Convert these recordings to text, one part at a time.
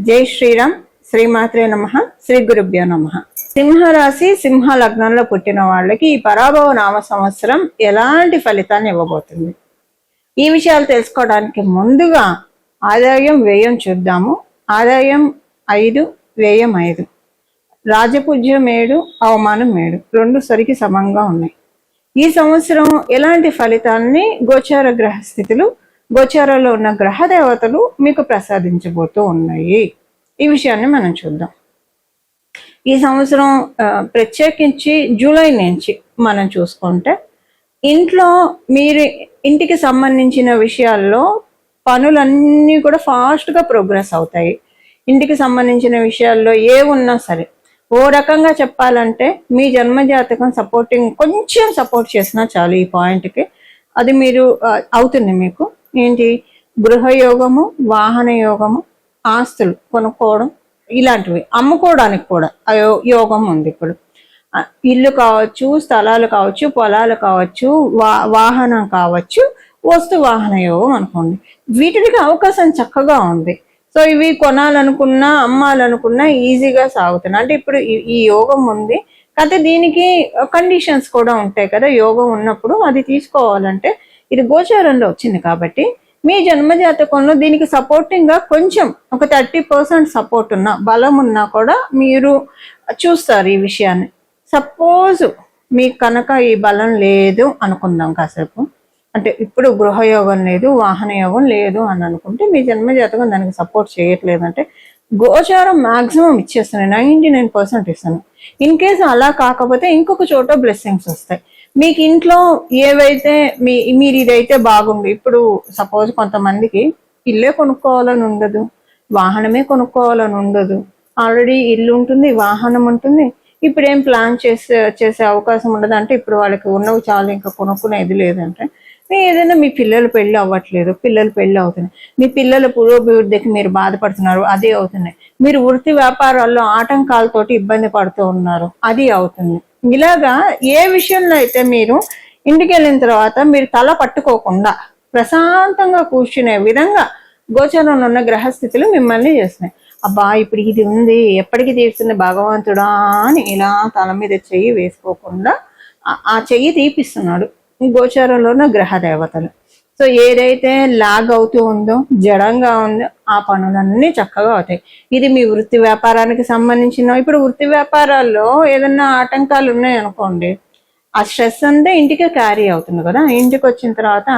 జై శ్రీరామ్. శ్రీమాత్రే నమః. శ్రీ గురుభ్యో నమః. సింహరాశి సింహ లగ్నంలో పుట్టిన వాళ్ళకి ఈ పరాభవ నామ సంవత్సరం ఎలాంటి ఫలితాన్ని ఇవ్వబోతుంది, ఈ విషయాలు తెలుసుకోవడానికి ముందుగా ఆదాయం వ్యయం చూద్దాము. ఆదాయం 5, వ్యయం 5, రాజపూజ్యం 7, అవమానం 7, రెండు సరికి సమంగా ఉన్నాయి. ఈ సంవత్సరం ఎలాంటి ఫలితాన్ని గోచార గ్రహ స్థితులు, గోచారంలో ఉన్న గ్రహ దేవతలు మీకు ప్రసాదించబోతూ ఉన్నాయి, ఈ విషయాన్ని మనం చూద్దాం. ఈ సంవత్సరం ప్రత్యేకించి జూలై నుంచి మనం చూసుకుంటే ఇంట్లో మీరు ఇంటికి సంబంధించిన విషయాల్లో పనులన్నీ కూడా ఫాస్ట్గా ప్రోగ్రెస్ అవుతాయి. ఇంటికి సంబంధించిన విషయాల్లో ఏ ఉన్నా సరే, ఓ రకంగా చెప్పాలంటే మీ జన్మజాతకం సపోర్టింగ్ కొంచెం సపోర్ట్ చేసినా చాలు ఈ పాయింట్కి, అది మీరు అవుతుంది. మీకు ఏంటి, గృహయోగము, వాహన యోగము, ఆస్తులు కొనుక్కోవడం, ఇలాంటివి అమ్ముకోవడానికి కూడా యోగం ఉంది. ఇప్పుడు ఇల్లు కావచ్చు, స్థలాలు కావచ్చు, పొలాలు కావచ్చు, వాహనం కావచ్చు, వస్తు వాహన యోగం అనుకోండి, వీటికి అవకాశం చక్కగా ఉంది. సో ఇవి కొనాలనుకున్నా అమ్మాలనుకున్నా ఈజీగా సాగుతున్నాయి. అంటే ఇప్పుడు ఈ యోగం ఉంది కాకపోతే దీనికి కండిషన్స్ కూడా ఉంటాయి కదా. యోగం ఉన్నప్పుడు అది తీసుకోవాలంటే ఇది గోచారంలో వచ్చింది కాబట్టి మీ జన్మజాతకంలో దీనికి సపోర్టింగ్ గా కొంచెం ఒక 30% సపోర్ట్ ఉన్నా, బలం ఉన్నా కూడా మీరు చూస్తారు ఈ విషయాన్ని. సపోజ్ మీకు కనుక ఈ బలం లేదు అనుకుందాం కాసేపు, అంటే ఇప్పుడు గృహయోగం లేదు, వాహన యోగం లేదు అని అనుకుంటే మీ జన్మజాతకం దానికి సపోర్ట్ చేయట్లేదంటే గోచారం మాక్సిమం ఇచ్చేస్తాను, 99% ఇస్తాను. ఇన్ కేసు అలా కాకపోతే ఇంకొక చోట బ్లెస్సింగ్స్ వస్తాయి. మీకు ఇంట్లో ఏవైతే మీరు ఇదైతే బాగుంది. ఇప్పుడు సపోజ్ కొంతమందికి ఇల్లే కొనుక్కోవాలని ఉండదు, వాహనమే కొనుక్కోవాలని ఉండదు, ఆల్రెడీ ఇల్లు ఉంటుంది, వాహనం ఉంటుంది, ఇప్పుడు ఏం ప్లాన్ చేసే అవకాశం ఉండదు. అంటే ఇప్పుడు వాళ్ళకి ఉన్నవి చాలు, ఇంకా కొనుక్కునేది లేదంటే ఏదైనా మీ పిల్లలు పెళ్ళి అవ్వట్లేదు, పిల్లలు పెళ్ళి అవుతున్నాయి, మీ పిల్లల పురోభివృద్ధికి మీరు బాధపడుతున్నారు, అదే అవుతున్నాయి. మీరు వృత్తి వ్యాపారాల్లో ఆటంకాలతోటి ఇబ్బంది పడుతూ ఉన్నారు, అది అవుతుంది. ఇలాగా ఏ విషయంలో అయితే మీరు ఇంటికి వెళ్ళిన తర్వాత మీరు తల పట్టుకోకుండా ప్రశాంతంగా కూర్చునే విధంగా గోచరంలో ఉన్న గ్రహస్థితులు మిమ్మల్ని చేస్తున్నాయి. అబ్బా ఇప్పుడు ఇది ఉంది, ఎప్పటికీ తీరుస్తుంది భగవంతుడా అని ఇలా తల మీద చెయ్యి వేసుకోకుండా ఆ చెయ్యి తీపిస్తున్నాడు గోచారంలో ఉన్న గ్రహ దేవతలు. సో ఏదైతే లాగ్ అవుతూ ఉందో, జడంగా ఉందో, ఆ పనులన్నీ చక్కగా అవుతాయి. ఇది మీ వృత్తి వ్యాపారానికి సంబంధించిన. ఇప్పుడు వృత్తి వ్యాపారాల్లో ఏదన్నా ఆటంకాలు ఉన్నాయి అనుకోండి, ఆ స్ట్రెస్ అంతా ఇంటికే క్యారీ అవుతుంది కదా. ఇంటికి వచ్చిన తర్వాత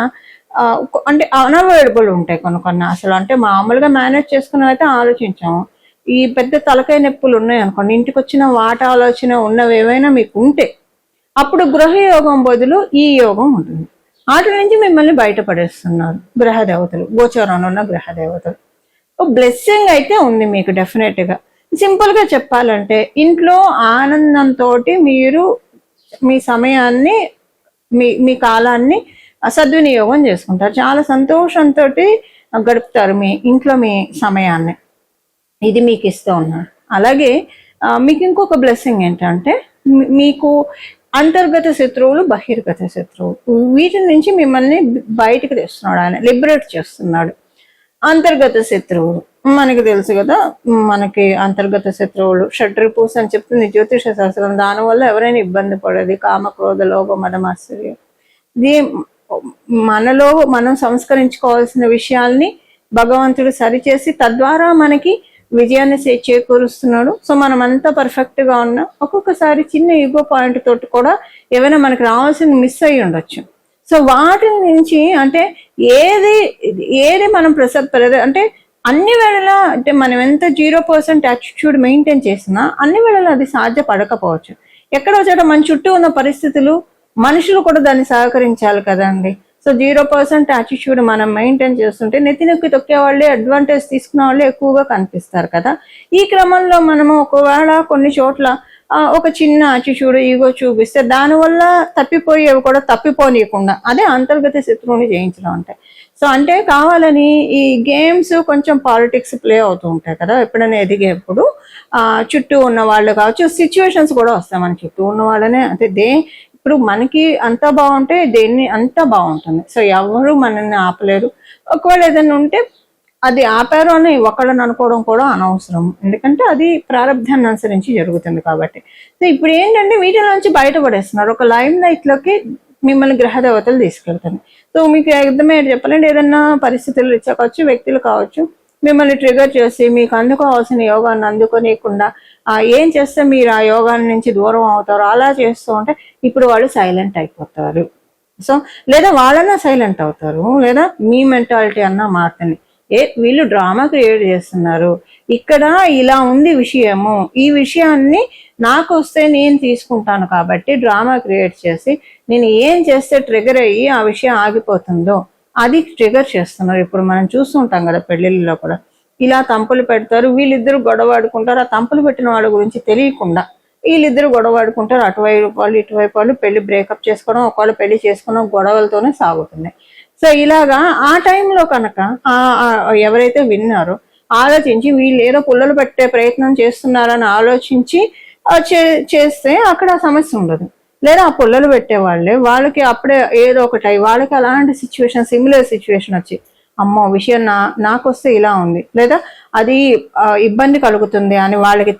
అంటే అన్అవాయిడబుల్ ఉంటాయి కొన్ని అసలు. అంటే మామూలుగా మేనేజ్ చేసుకుని అయితే ఆలోచించాము. ఈ పెద్ద తలకాయ నొప్పులు ఉన్నాయి అనుకోండి, ఇంటికి వచ్చిన వాట ఆలోచన ఉన్నవి ఏవైనా మీకు ఉంటే అప్పుడు గృహయోగం బదులు ఈ యోగం ఉంటుంది. వాటి నుంచి మిమ్మల్ని బయటపడేస్తున్నారు గ్రహ దేవతలు, గోచరంలో ఉన్న గ్రహ దేవతలు. బ్లెస్సింగ్ అయితే ఉంది మీకు డెఫినెట్గా. సింపుల్గా చెప్పాలంటే ఇంట్లో ఆనందంతో మీరు మీ సమయాన్ని, మీ కాలాన్ని సద్వినియోగం చేసుకుంటారు. చాలా సంతోషంతో గడుపుతారు మీ ఇంట్లో మీ సమయాన్ని. ఇది మీకు ఇస్తూ ఉన్నాడు. అలాగే మీకు ఇంకొక బ్లెస్సింగ్ ఏంటంటే మీకు అంతర్గత శత్రువులు, బహిర్గత శత్రువులు, వీటి నుంచి మిమ్మల్ని బయటకు తెస్తున్నాడు ఆయన, లిబరేట్ చేస్తున్నాడు. అంతర్గత శత్రువులు మనకి తెలుసు కదా, మనకి అంతర్గత శత్రువులు షడ్రిపూస్ అని చెప్తుంది జ్యోతిష శాస్త్రం. దానివల్ల ఎవరైనా ఇబ్బంది పడేది కామ, క్రోధ, లోభ, మదం, ఆశ్చర్యం. ఇది మనలో మనం సంస్కరించుకోవాల్సిన విషయాల్ని భగవంతుడు సరిచేసి తద్వారా మనకి విజయాన్ని చేకూరుస్తున్నాడు. సో మనం అంతా పర్ఫెక్ట్ గా ఉన్నా ఒక్కొక్కసారి చిన్న ఈగో పాయింట్ తోటి కూడా ఏమైనా మనకు రావాల్సింది మిస్ అయ్యి ఉండొచ్చు. సో వాటి నుంచి అంటే ఏది మనం అంటే అన్ని వేళలా, అంటే మనం ఎంత 0% యాటిట్యూడ్ మెయింటైన్ చేసినా అన్ని వేళలా అది సాధ్యపడకపోవచ్చు. ఎక్కడో చోట మన చుట్టూ ఉన్న పరిస్థితులు, మనుషులు కూడా దాన్ని సహకరించాలి కదండి. సో 0% యాటిట్యూడ్ మనం మెయింటైన్ చేస్తుంటే నెత్తి నొక్కి తొక్కే వాళ్ళే, అడ్వాంటేజ్ తీసుకునే వాళ్ళే ఎక్కువగా కనిపిస్తారు కదా. ఈ క్రమంలో మనము ఒకవేళ కొన్ని చోట్ల ఒక చిన్న యాటిట్యూడ్, ఈగో చూపిస్తే దానివల్ల తప్పిపోయేవి కూడా తప్పిపోనీయకుండా అదే అంతర్గత శత్రువుని జయించడం ఉంటాయి. సో అంటే కావాలని ఈ గేమ్స్ కొంచెం పాలిటిక్స్ ప్లే అవుతూ ఉంటాయి కదా. ఎప్పుడైనా ఎదిగేప్పుడు చుట్టూ ఉన్న వాళ్ళు కావచ్చు, సిచ్యువేషన్స్ కూడా వస్తాయి మన చుట్టూ ఉన్న వాళ్ళనే. అంటే ఇప్పుడు మనకి అంతా బాగుంటే దేన్ని అంతా బాగుంటుంది. సో ఎవరు మనల్ని ఆపలేరు. ఒకవేళ ఏదైనా ఉంటే అది ఆపారు అని ఒకళ్ళని అనుకోవడం కూడా అనవసరం, ఎందుకంటే అది ప్రారంధాన్ని అనుసరించి జరుగుతుంది కాబట్టి. సో ఇప్పుడు ఏంటంటే వీటి నుంచి బయటపడేస్తున్నారు, ఒక లైమ్ లైట్లోకి మిమ్మల్ని గ్రహదేవతలు తీసుకెళ్తారు. సో మీకు అర్థమయ్యేది చెప్పాలంటే ఏదన్నా పరిస్థితులు రీత్యా కావచ్చు, వ్యక్తులు కావచ్చు, మిమ్మల్ని ట్రిగర్ చేసి మీకు అందుకోవాల్సిన యోగాన్ని అందుకోనియకుండా ఏం చేస్తే మీరు ఆ యోగాన్ని నుంచి దూరం అవుతారు అలా చేస్తూ ఉంటే ఇప్పుడు వాళ్ళు సైలెంట్ అయిపోతారు. సో లేదా వాళ్ళన్నా సైలెంట్ అవుతారు, లేదా మీ మెంటాలిటీ అన్నా మారుతుంది. వీళ్ళు డ్రామా క్రియేట్ చేస్తున్నారు, ఇక్కడ ఇలా ఉంది విషయము, ఈ విషయాన్ని నాకు వస్తే నేను తీసుకుంటాను కాబట్టి డ్రామా క్రియేట్ చేసి నేను ఏం చేస్తే ట్రిగర్ అయ్యి ఆ విషయం ఆగిపోతుందో అది ట్రిగర్ చేస్తున్నారు. ఇప్పుడు మనం చూస్తుంటాం కదా పెళ్లిళ్ళలో కూడా ఇలా తంపులు పెడతారు, వీళ్ళిద్దరు గొడవాడుకుంటారు. ఆ తంపులు పెట్టిన వాళ్ళ గురించి తెలియకుండా వీళ్ళిద్దరు గొడవాడుకుంటారు, అటువైపు వాళ్ళు ఇటువైపు వాళ్ళు పెళ్లి బ్రేకప్ చేసుకోవడం, ఒకళ్ళు పెళ్లి చేసుకోవడం గొడవలతోనే సాగుతుంది. సో ఇలాగా ఆ టైంలో కనుక ఎవరైతే విన్నారో ఆలోచించి వీళ్ళు ఏదో పుల్లలు పెట్టే ప్రయత్నం చేస్తున్నారని ఆలోచించి చేస్తే అక్కడ సమస్య ఉండదు. లేదా ఆ పుల్లలు పెట్టే వాళ్ళకి అప్పుడే ఏదో ఒకటి వాళ్ళకి అలాంటి సిచ్యువేషన్, సిమిలర్ సిచ్యువేషన్ వచ్చి అమ్మో విషయం నాకు వస్తే ఇలా ఉంది, లేదా అది ఇబ్బంది కలుగుతుంది అని వాళ్ళకి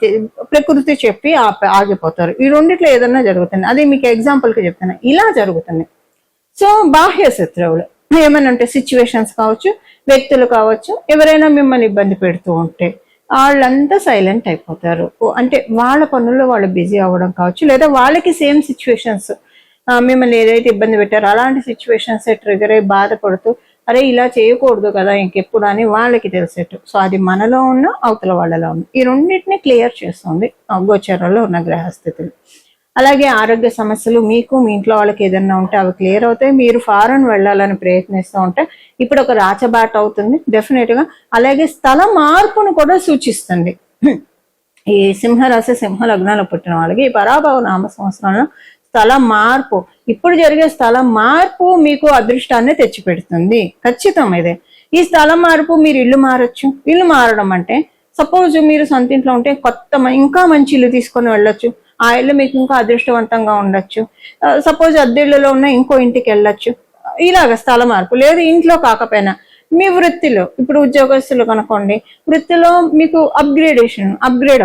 ప్రకృతి చెప్పి ఆగిపోతారు. ఈ రెండిట్లో ఏదన్నా జరుగుతుంది. అది మీకు ఎగ్జాంపుల్కి చెప్తాను, ఇలా జరుగుతుంది. సో బాహ్య శత్రువులు ఏమైనా ఉంటే సిచ్యువేషన్స్ కావచ్చు, వ్యక్తులు కావచ్చు, ఎవరైనా మిమ్మల్ని ఇబ్బంది పెడుతూ ఉంటే వాళ్ళంతా సైలెంట్ అయిపోతారు. అంటే వాళ్ళ పనుల్లో వాళ్ళు బిజీ అవ్వడం కావచ్చు, లేదా వాళ్ళకి సేమ్ సిచ్యువేషన్స్ మిమ్మల్ని ఏదైతే ఇబ్బంది పెట్టారో అలాంటి సిచ్యువేషన్స్ ట్రిగర్ అయ్యి బాధపడుతూ అరే ఇలా చేయకూడదు కదా ఇంకెప్పుడు అని వాళ్ళకి తెలిసేట్టు. సో అది మనలో ఉన్న అవతల వాళ్ళలో ఉన్న ఈ రెండింటిని క్లియర్ చేస్తుంది గోచరంలో ఉన్న గ్రహస్థితులు. అలాగే ఆరోగ్య సమస్యలు మీకు మీ ఇంట్లో వాళ్ళకి ఏదైనా ఉంటే అవి క్లియర్ అవుతాయి. మీరు ఫారెన్ వెళ్ళాలని ప్రయత్నిస్తూ ఉంటే ఇప్పుడు ఒక రాచబాట అవుతుంది డెఫినెట్గా. అలాగే స్థల మార్పును కూడా సూచిస్తుంది. ఈ సింహరాశి సింహ లగ్నాల్లో పుట్టిన వాళ్ళకి ఈ పరాభవ నామ సంవత్సరంలో స్థల మార్పు, ఇప్పుడు జరిగే స్థల మార్పు మీకు అదృష్టాన్ని తెచ్చిపెడుతుంది ఖచ్చితం. ఇదే ఈ స్థల మార్పు, మీరు ఇల్లు మారచ్చు. ఇల్లు మారడం అంటే సపోజ్ మీరు సొంత ఇంట్లో ఉంటే ఇంకా మంచి ఇల్లు తీసుకొని వెళ్ళొచ్చు, ఆ ఇల్లు మీకు ఇంకా అదృష్టవంతంగా ఉండొచ్చు. సపోజ్ అద్దెళ్ళలో ఉన్న ఇంకో ఇంటికి వెళ్ళొచ్చు. ఇలాగ స్థల మార్పు. లేదు ఇంట్లో కాకపోయినా మీ వృత్తిలో, ఇప్పుడు ఉద్యోగస్తులు కనుకోండి, వృత్తిలో మీకు అప్గ్రేడ్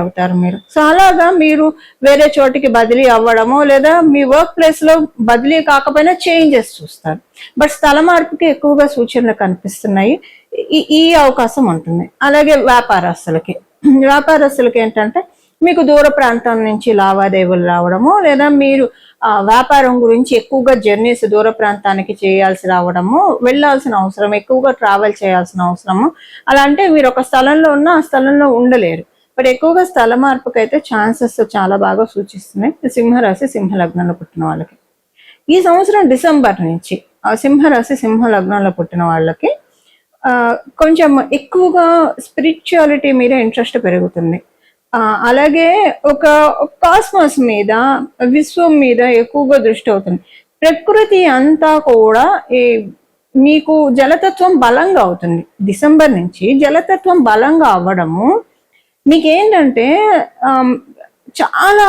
అవుతారు మీరు. సో అలాగా మీరు వేరే చోటికి బదిలీ అవ్వడమో, లేదా మీ వర్క్ ప్లేస్ లో బదిలీ కాకపోయినా చేంజెస్ చూస్తారు. బట్ స్థల మార్పుకి ఎక్కువగా సూచనలు కనిపిస్తున్నాయి. ఈ అవకాశం ఉంటుంది. అలాగే వ్యాపారస్తులకి ఏంటంటే మీకు దూర ప్రాంతం నుంచి లావాదేవీలు రావడము, లేదా మీరు వ్యాపారం గురించి ఎక్కువగా జర్నీస్ దూర ప్రాంతానికి చేయాల్సి రావడము, వెళ్ళాల్సిన అవసరం, ఎక్కువగా ట్రావెల్ చేయాల్సిన అవసరము. అలా అంటే మీరు ఒక స్థలంలో ఉన్న ఆ స్థలంలో ఉండలేరు. బట్ ఎక్కువగా స్థల మార్పుకైతే ఛాన్సెస్ చాలా బాగా సూచిస్తున్నాయి సింహరాశి సింహ లగ్నంలో పుట్టిన వాళ్ళకి. ఈ సంవత్సరం డిసెంబర్ నుంచి సింహరాశి సింహ లగ్నంలో పుట్టిన వాళ్ళకి కొంచెం ఎక్కువగా స్పిరిచువాలిటీ మీద ఇంట్రెస్ట్ పెరుగుతుంది. అలాగే ఒక కాస్మోస్ మీద, విశ్వం మీద ఎక్కువగా దృష్టి అవుతుంది. ప్రకృతి అంతా కూడా మీకు జలతత్వం బలంగా అవుతుంది. డిసెంబర్ నుంచి జలతత్వం బలంగా అవ్వడము మీకేంటంటే చాలా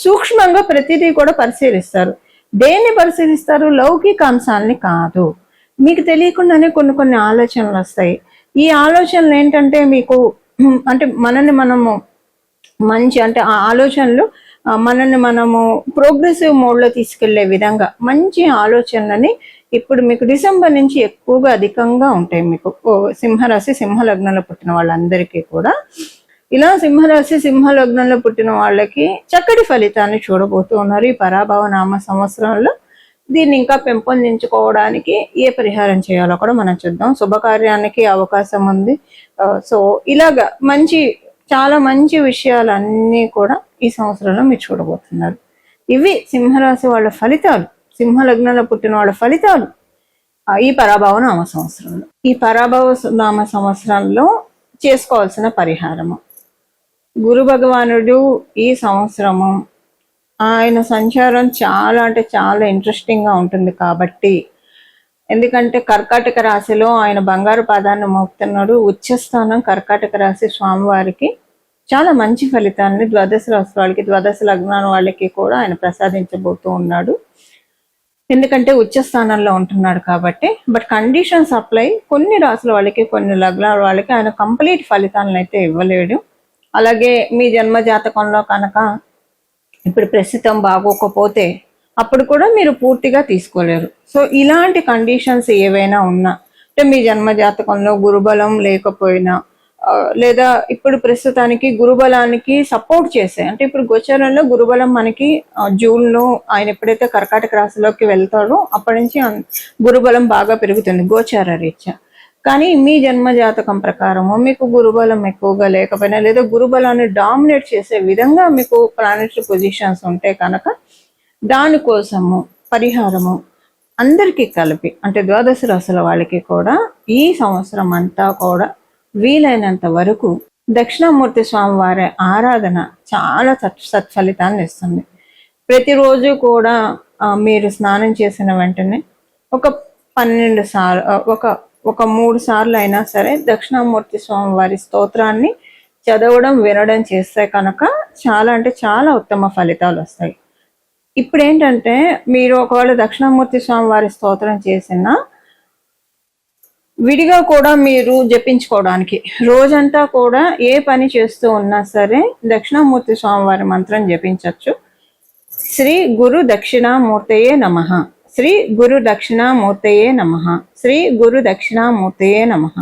సూక్ష్మంగా ప్రతిదీ కూడా పరిశీలిస్తారు. దేన్ని పరిశీలిస్తారు? లౌకిక అంశాలని కాదు. మీకు తెలియకుండానే కొన్ని ఆలోచనలు వస్తాయి. ఈ ఆలోచనలు ఏంటంటే మీకు అంటే మనల్ని మనము మంచి, అంటే ఆ ఆలోచనలు మనల్ని మనము ప్రోగ్రెసివ్ మోడ్లో తీసుకెళ్లే విధంగా మంచి ఆలోచనలని ఇప్పుడు మీకు డిసెంబర్ నుంచి ఎక్కువగా అధికంగా ఉంటాయి. మీకు సింహరాశి సింహ లగ్నంలో పుట్టిన వాళ్ళందరికీ కూడా ఇలా సింహరాశి సింహ లగ్నంలో పుట్టిన వాళ్ళకి చక్కటి ఫలితాన్ని చూడబోతూ ఉన్నారు ఈ పరాభవ నామ సంవత్సరంలో. దీన్ని ఇంకా పెంపొందించుకోవడానికి ఏ పరిహారం చేయాలో కూడా మనం చూద్దాం. శుభకార్యానికి అవకాశం ఉంది. సో ఇలాగా చాలా మంచి విషయాలన్నీ కూడా ఈ సంవత్సరంలో మీరు చూడబోతున్నారు. ఇవి సింహరాశి వాళ్ళ ఫలితాలు, సింహ లగ్నంలో పుట్టిన వాళ్ళ ఫలితాలు ఈ పరాభవ నామ సంవత్సరంలో. ఈ పరాభవ నామ సంవత్సరంలో చేసుకోవాల్సిన పరిహారము, గురు భగవానుడు ఈ సంవత్సరము ఆయన సంచారం చాలా ఇంట్రెస్టింగ్గా ఉంటుంది కాబట్టి, ఎందుకంటే కర్కాటక రాశిలో ఆయన బంగారు పాదాన్ని మోపుతున్నాడు. ఉచ్చస్థానం కర్కాటక రాశి స్వామివారికి చాలా మంచి ఫలితాన్ని ద్వాదశ రాశి వాళ్ళకి, ద్వాదశ లగ్నాల వాళ్ళకి కూడా ఆయన ప్రసాదించబోతూ ఉన్నాడు. ఎందుకంటే ఉచ్చ స్థానంలో ఉంటున్నాడు కాబట్టి. బట్ కండిషన్స్ అప్లై, కొన్ని రాసుల వాళ్ళకి కొన్ని లగ్నాల వాళ్ళకి ఆయన కంప్లీట్ ఫలితాలను అయితే ఇవ్వలేడు. అలాగే మీ జన్మ జాతకంలో కనుక ఇప్పుడు ప్రస్తుతం బాగోకపోతే అప్పుడు కూడా మీరు పూర్తిగా తీసుకోలేరు. సో ఇలాంటి కండిషన్స్ ఏవైనా ఉన్నా, అంటే మీ జన్మ జాతకంలో గురుబలం లేకపోయినా, లేదా ఇప్పుడు ప్రస్తుతానికి గురుబలానికి సపోర్ట్ చేసే, అంటే ఇప్పుడు గోచారంలో గురుబలం మనకి జూన్లో ఆయన ఎప్పుడైతే కర్కాటక రాశిలోకి వెళ్తాడో అప్పటి నుంచి గురుబలం బాగా పెరుగుతుంది గోచార రీత్యా. కానీ మీ జన్మ జాతకం ప్రకారము మీకు గురుబలం ఎక్కువగా లేకపోయినా, లేదా గురుబలాన్ని డామినేట్ చేసే విధంగా మీకు ప్లానెటరీ పొజిషన్స్ ఉంటే కనుక దానికోసము పరిహారము అందరికీ కలిపి, అంటే ద్వాదశ రాశుల వాళ్ళకి కూడా ఈ సంవత్సరం అంతా కూడా వీలైనంత వరకు దక్షిణామూర్తి స్వామి వారి ఆరాధన చాలా సత్ఫలితాన్ని ఇస్తుంది. ప్రతిరోజు కూడా మీరు స్నానం చేసిన వెంటనే ఒక 12 సార్లు, ఒక 3 సార్లు అయినా సరే దక్షిణామూర్తి స్వామి వారి స్తోత్రాన్ని చదవడం వినడం చేస్తే కనుక చాలా అంటే చాలా ఉత్తమ ఫలితాలు వస్తాయి. ఇప్పుడు ఏంటంటే మీరు ఒకవేళ దక్షిణామూర్తి స్వామి వారి స్తోత్రం చేసిన విడిగా కూడా మీరు జపించుకోవడానికి రోజంతా కూడా ఏ పని చేస్తూ ఉన్నా సరే దక్షిణామూర్తి స్వామి వారి మంత్రం జపించవచ్చు. శ్రీ గురు దక్షిణామూర్తయే నమః, శ్రీ గురు దక్షిణామూర్తయే నమః, శ్రీ గురు దక్షిణామూర్తయే నమః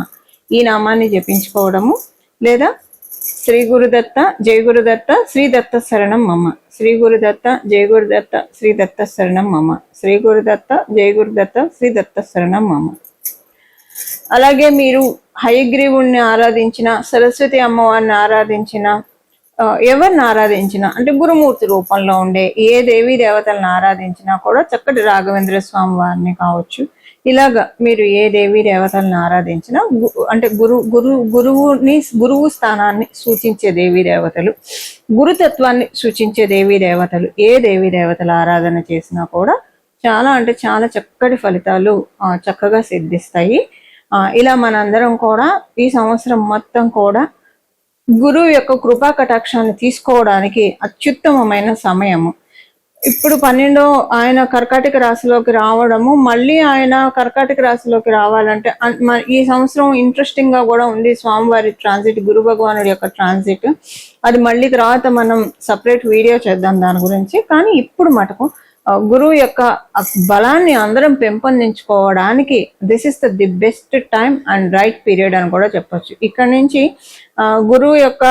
ఈ నామాన్ని జపించుకోవడము. లేదా శ్రీ గురుదత్త జయ గురుదత్త శ్రీ దత్త శరణం మమ, శ్రీ గురుదత్త జయ గురుదత్త శ్రీ దత్త శరణం మమ, శ్రీ గురుదత్త జయ గురుదత్త శ్రీ దత్త శరణం మమ. అలాగే మీరు హయగ్రీవుణ్ణి ఆరాధించిన, సరస్వతి అమ్మవారిని ఆరాధించిన, ఎవరిని ఆరాధించినా, అంటే గురుమూర్తి రూపంలో ఉండే ఏ దేవీ దేవతలను ఆరాధించినా కూడా చక్కటి రాఘవేంద్ర స్వామి వారిని కావచ్చు, ఇలాగా మీరు ఏ దేవీ దేవతలను ఆరాధించినా, అంటే గురువు స్థానాన్ని సూచించే దేవీ దేవతలు, గురుతత్వాన్ని సూచించే దేవీ దేవతలు, ఏ దేవీ దేవతల ఆరాధన చేసినా కూడా చాలా అంటే చాలా చక్కటి ఫలితాలు చక్కగా సిద్ధిస్తాయి. ఇలా మనందరం కూడా ఈ సంవత్సరం మొత్తం కూడా గురువు యొక్క కృపా కటాక్షాన్ని తీసుకోవడానికి అత్యుత్తమమైన సమయము. ఇప్పుడు 12 ఆయన కర్కాటక రాశిలోకి రావడము, మళ్ళీ ఆయన కర్కాటక రాశిలోకి రావాలంటే ఈ సంవత్సరం ఇంట్రెస్టింగ్ గా కూడా ఉంది స్వామివారి ట్రాన్సిట్, గురు భగవానుడి యొక్క ట్రాన్సిట్. అది మళ్ళీ తర్వాత మనం సపరేట్ వీడియో చేద్దాం దాని గురించి. కానీ ఇప్పుడు మటుకు గురువు యొక్క బలాన్ని అందరం పెంపొందించుకోవడానికి this is the best time and right period అని కూడా చెప్పొచ్చు. ఇక్కడ నుంచి గురువు యొక్క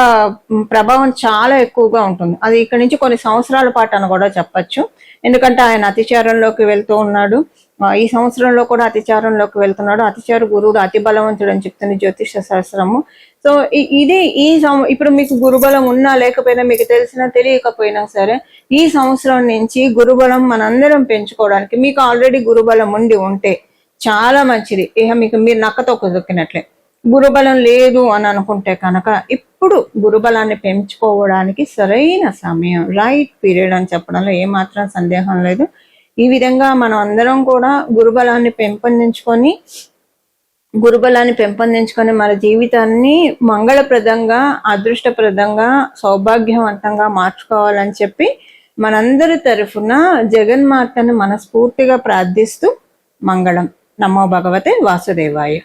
ప్రభావం చాలా ఎక్కువగా ఉంటుంది. అది ఇక్కడ నుంచి కొన్ని సంవత్సరాల పాటు అని కూడా చెప్పచ్చు. ఎందుకంటే ఆయన అతిచారంలోకి వెళ్తూ ఉన్నాడు, ఈ సంవత్సరంలో కూడా అతిచారంలోకి వెళ్తున్నాడు. అతిచార గురువుడు అతి బలవంతుడు అని చెప్తుంది జ్యోతిష శాస్త్రము. సో ఇది ఇప్పుడు మీకు గురుబలం ఉన్నా లేకపోయినా, మీకు తెలిసినా తెలియకపోయినా సరే, ఈ సంవత్సరం నుంచి గురుబలం మనందరం పెంచుకోవడానికి, మీకు ఆల్రెడీ గురుబలం ఉంటే చాలా మంచిది. ఇక మీరు నక్కతో కుదుకినట్లే. గురుబలం లేదు అని అనుకుంటే కనుక ఇప్పుడు గురుబలాన్ని పెంచుకోవడానికి సరైన సమయం, రైట్ పీరియడ్ అని చెప్పడంలో ఏమాత్రం సందేహం లేదు. ఈ విధంగా మనం అందరం కూడా గురుబలాన్ని పెంపొందించుకొని మన జీవితాన్ని మంగళప్రదంగా, అదృష్టప్రదంగా, సౌభాగ్యవంతంగా మార్చుకోవాలని చెప్పి మనందరి తరఫున జగన్మాతను మనస్ఫూర్తిగా ప్రార్థిస్తూ మంగళం. నమో భగవతే వాసుదేవాయ.